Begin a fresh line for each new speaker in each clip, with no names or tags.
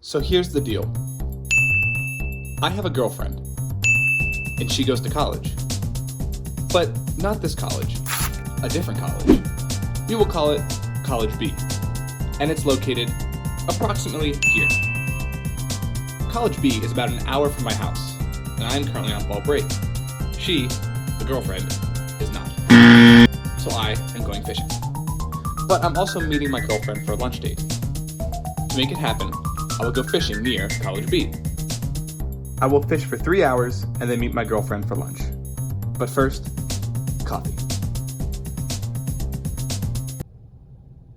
So here's the deal. I have a girlfriend, and she goes to college. But not this college, a different college. We will call it College B, and it's located approximately here. College B is about an hour from my house, and I am currently on fall break. She, the girlfriend, is not. So I am going fishing. But I'm also meeting my girlfriend for a lunch date. To make it happen, I will go fishing near College B. I will fish for 3 hours and then meet my girlfriend for lunch. But first, coffee.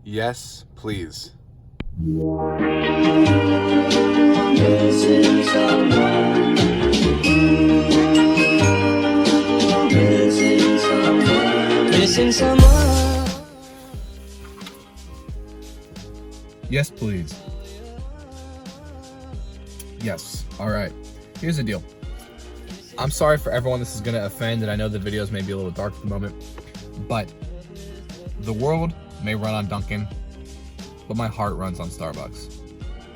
Yes, please.
Missing someone. Missing someone. Missing someone.
Yes, please. Yes. All right. Here's the deal. I'm sorry for everyone this is going to offend, and I know the videos may be a little dark at the moment, but the world may run on Dunkin', but my heart runs on Starbucks.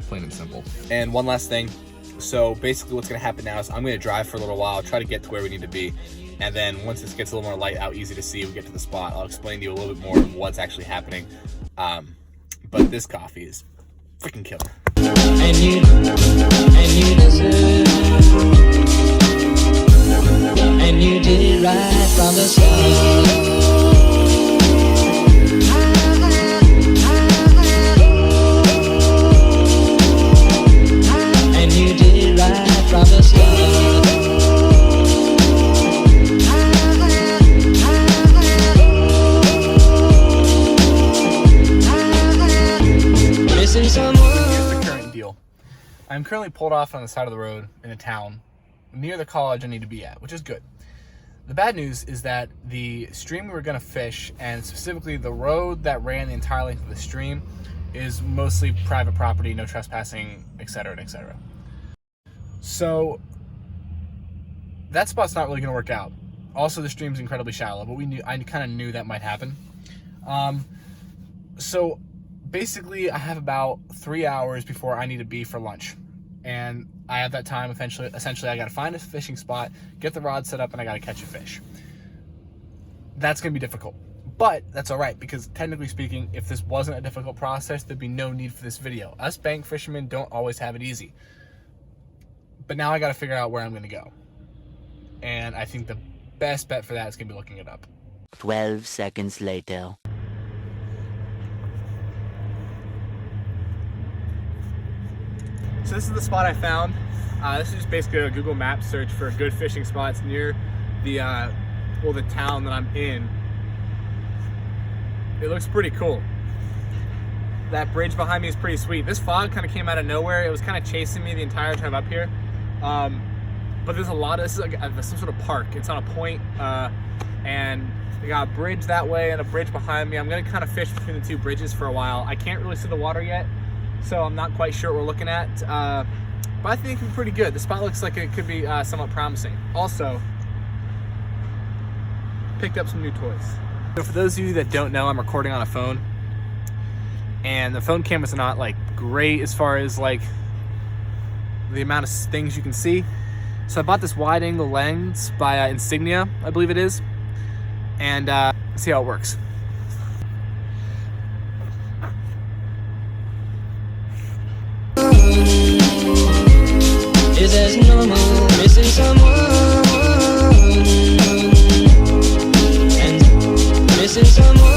Plain and simple. And one last thing. So basically what's going to happen now is I'm going to drive for a little while, try to get to where we need to be, and then once this gets a little more light out, easy to see, we get to the spot, I'll explain to you a little bit more of what's actually happening. But this coffee is freaking killer.
And you deserve. And you did it right from the start. And you did it right from the start. Missing someone.
I'm currently pulled off on the side of the road in a town near the college I need to be at, which is good. The bad news is that the stream we were going to fish, and specifically the road that ran the entire length of the stream, is mostly private property, no trespassing, etc., etc. So that spot's not really going to work out. Also, the stream's incredibly shallow, but I kind of knew that might happen. So basically, I have about 3 hours before I need to be for lunch. And I have that time, essentially I got to find a fishing spot, get the rod set up, and I got to catch a fish. That's going to be difficult. But that's all right, because technically speaking, if this wasn't a difficult process, there'd be no need for this video. Us bank fishermen don't always have it easy. But now I got to figure out where I'm going to go. And I think the best bet for that is going to be looking it up.
12 seconds later.
So this is the spot I found. This is just basically a Google Maps search for good fishing spots near the the town that I'm in. It looks pretty cool. That bridge behind me is pretty sweet. This fog kind of came out of nowhere. It was kind of chasing me the entire time up here. But there's this is like some sort of park. It's on a point, and we got a bridge that way and a bridge behind me. I'm gonna kind of fish between the two bridges for a while. I can't really see the water yet, so I'm not quite sure what we're looking at, but I think it could be pretty good. The spot looks like it could be somewhat promising. Also, picked up some new toys. So for those of you that don't know, I'm recording on a phone, and the phone camera's not like great as far as like the amount of things you can see. So I bought this wide angle lens by Insignia, I believe it is, and let's see how it works.
Is as normal, missing someone, and missing someone.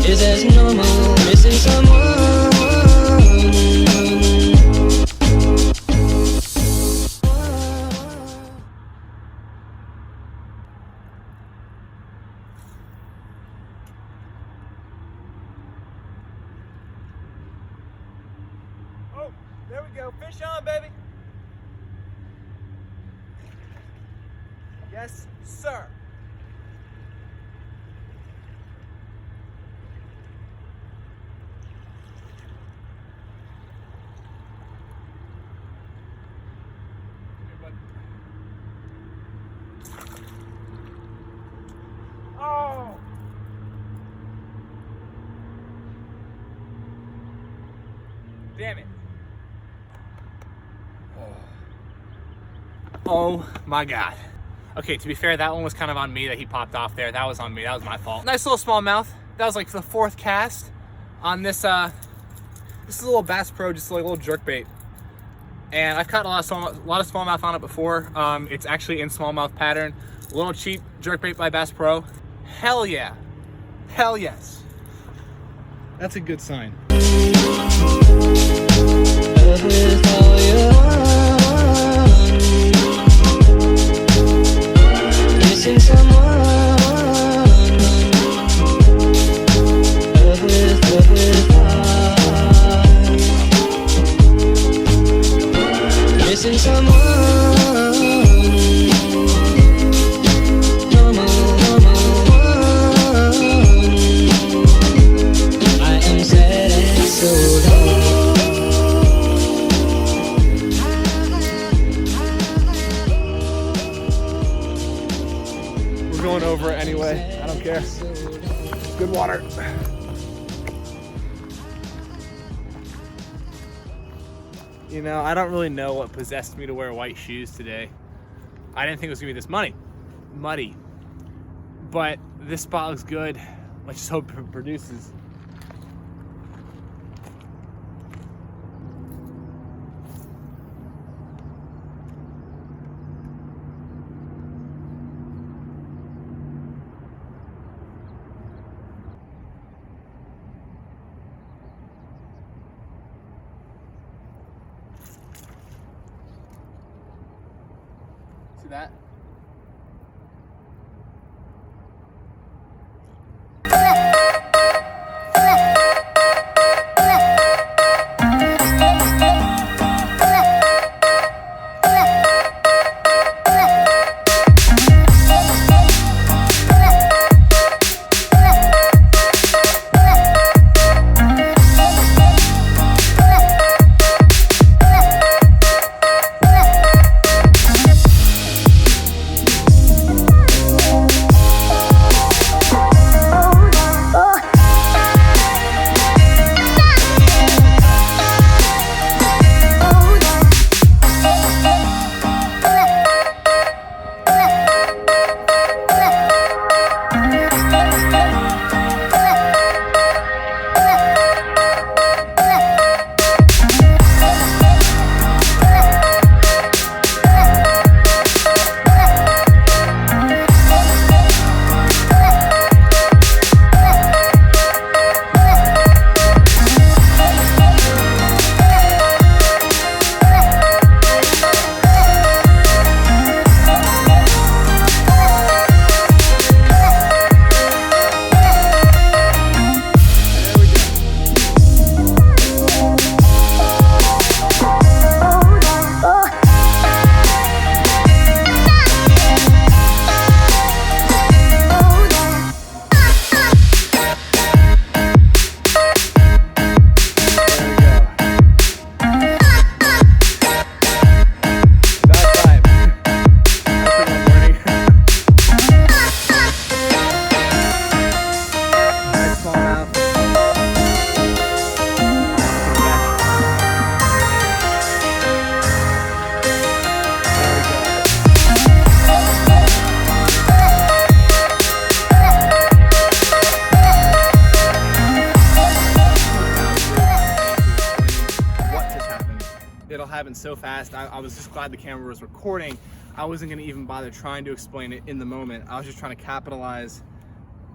Is as normal, missing someone.
Oh, there we go. Fish on, baby. Yes, sir. Oh!
Damn it. Oh my God. Okay, to be fair, that one was kind of on me that he popped off there. That was on me, that was my fault. Nice little smallmouth. That was like the 4th cast on this, this is a little Bass Pro, just like a little jerkbait. And I've caught a lot of smallmouth on it before. It's actually in smallmouth pattern. A little cheap jerkbait by Bass Pro. Hell yeah. Hell yes. That's a good sign.
Missing someone. Love with heart. Missing someone. I am sad and so lonely.
We're going over it anyway. I don't care. It's good water. You know, I don't really know what possessed me to wear white shoes today. I didn't think it was gonna be this muddy. But this spot looks good. Let's just hope it produces. See that? It'll happen so fast. I was just glad the camera was recording. I wasn't gonna even bother trying to explain it in the moment. I was just trying to capitalize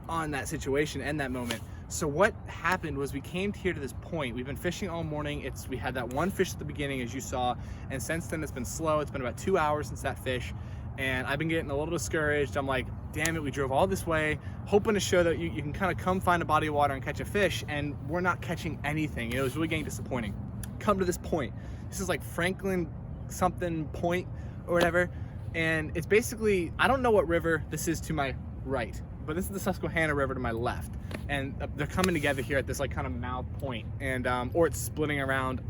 on that situation and that moment. So what happened was we came here to this point. We've been fishing all morning. We had that one fish at the beginning, as you saw, and since then it's been slow. It's been about 2 hours since that fish, and I've been getting a little discouraged. I'm like, damn it, we drove all this way, hoping to show that you can kind of come find a body of water and catch a fish, and we're not catching anything. It was really getting disappointing. Come to this point. This is like Franklin something point or whatever, and it's basically, I don't know what river this is to my right, but this is the Susquehanna River to my left, and they're coming together here at this like kind of mouth point, and or it's splitting around.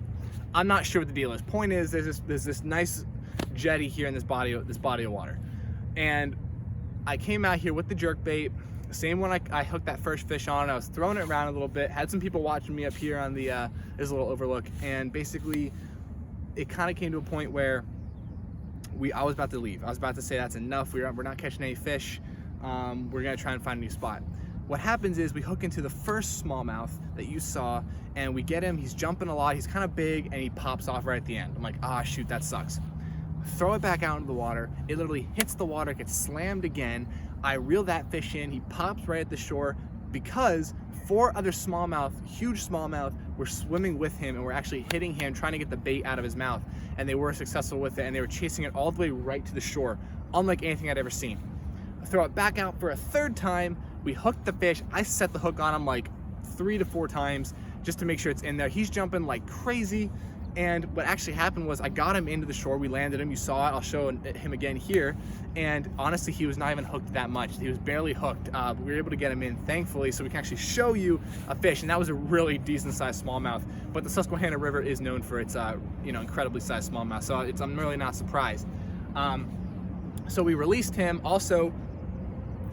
I'm not sure what the deal is. Point is, there's this nice jetty here in this body of water, and I came out here with the jerkbait, Same when I hooked that first fish on, I was throwing it around a little bit, had some people watching me up here on the this little overlook, and basically it kind of came to a point where I was about to leave. I was about to say that's enough, we're not catching any fish, we're gonna try and find a new spot. What happens is we hook into the first smallmouth that you saw, and we get him, he's jumping a lot, he's kind of big, and he pops off right at the end. I'm like, ah, shoot, that sucks. Throw it back out into the water, it literally hits the water, gets slammed again. I reel that fish in, he pops right at the shore because 4 other smallmouth, huge smallmouth, were swimming with him and were actually hitting him, trying to get the bait out of his mouth, and they were successful with it, and they were chasing it all the way right to the shore, unlike anything I'd ever seen. I throw it back out for a 3rd time, we hooked the fish, I set the hook on him like 3 to 4 times just to make sure it's in there. He's jumping like crazy, and what actually happened was I got him into the shore, we landed him, you saw it, I'll show him again here, and honestly he was not even hooked that much, he was barely hooked. We were able to get him in, thankfully, so we can actually show you a fish, and that was a really decent sized smallmouth. But the Susquehanna River is known for its incredibly sized smallmouth, so I'm really not surprised. So we released him. Also,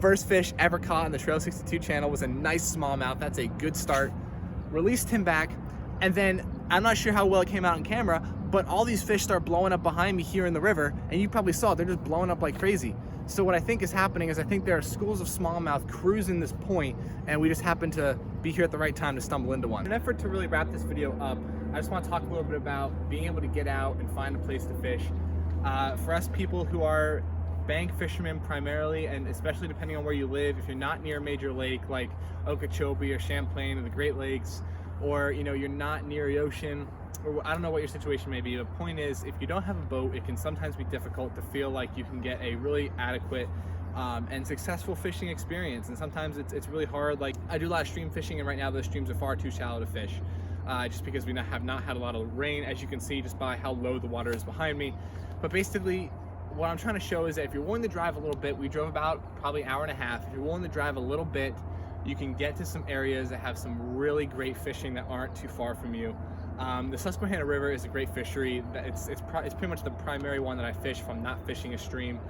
first fish ever caught on the Trail 62 channel was a nice smallmouth, that's a good start. Released him back, and then I'm not sure how well it came out on camera, but all these fish start blowing up behind me here in the river, and you probably saw it, they're just blowing up like crazy. So what I think is happening is I think there are schools of smallmouth cruising this point, and we just happen to be here at the right time to stumble into one. In an effort to really wrap this video up, I just want to talk a little bit about being able to get out and find a place to fish. For us people who are bank fishermen primarily, and especially depending on where you live, if you're not near a major lake like Okeechobee or Champlain or the Great Lakes, or you're not near the ocean, or I don't know what your situation may be. The point is, if you don't have a boat, it can sometimes be difficult to feel like you can get a really adequate and successful fishing experience, and sometimes it's really hard. Like, I do a lot of stream fishing, and right now those streams are far too shallow to fish, just because we have not had a lot of rain, as you can see just by how low the water is behind me. But basically what I'm trying to show is that if you're willing to drive a little bit, we drove about probably an hour and a half, if you're willing to drive a little bit, you can get to some areas that have some really great fishing that aren't too far from you. The Susquehanna River is a great fishery. It's pretty much the primary one that I fish if I'm not fishing a stream.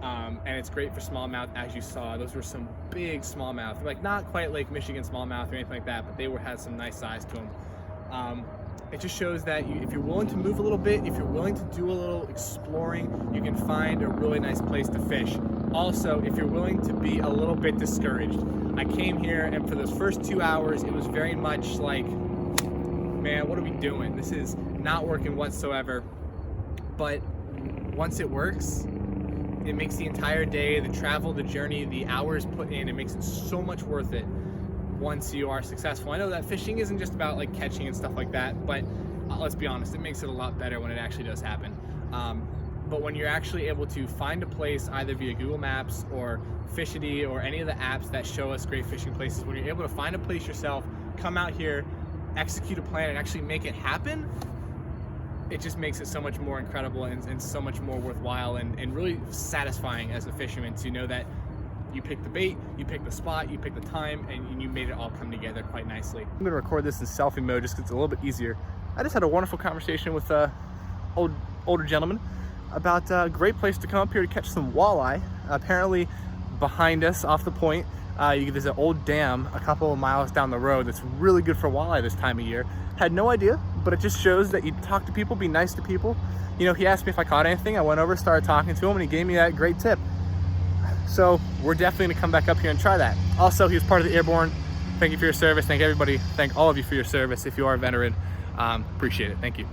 And it's great for smallmouth, as you saw. Those were some big smallmouth. Like, not quite Lake Michigan smallmouth or anything like that, but they had some nice size to them. It just shows that if you're willing to move a little bit, if you're willing to do a little exploring, you can find a really nice place to fish. Also, if you're willing to be a little bit discouraged. I came here, and for those first 2 hours, it was very much like, man, what are we doing? This is not working whatsoever. But once it works, it makes the entire day, the travel, the journey, the hours put in, it makes it so much worth it once you are successful. I know that fishing isn't just about like catching and stuff like that, but let's be honest, it makes it a lot better when it actually does happen. But when you're actually able to find a place either via Google Maps or Fishity or any of the apps that show us great fishing places, when you're able to find a place yourself, come out here, execute a plan, and actually make it happen, it just makes it so much more incredible and so much more worthwhile and really satisfying as a fisherman to know that you pick the bait, you pick the spot, you pick the time, and you made it all come together quite nicely. I'm gonna record this in selfie mode just because it's a little bit easier. I just had a wonderful conversation with a older gentleman about a great place to come up here to catch some walleye. Apparently behind us off the point, there's an old dam a couple of miles down the road that's really good for walleye this time of year. Had no idea, but it just shows that you talk to people, be nice to people. He asked me if I caught anything. I went over, started talking to him, and he gave me that great tip. So we're definitely gonna come back up here and try that. Also, he was part of the Airborne. Thank you for your service. Thank everybody. Thank all of you for your service. If you are a veteran, appreciate it. Thank you.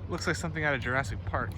Looks like something out of Jurassic Park.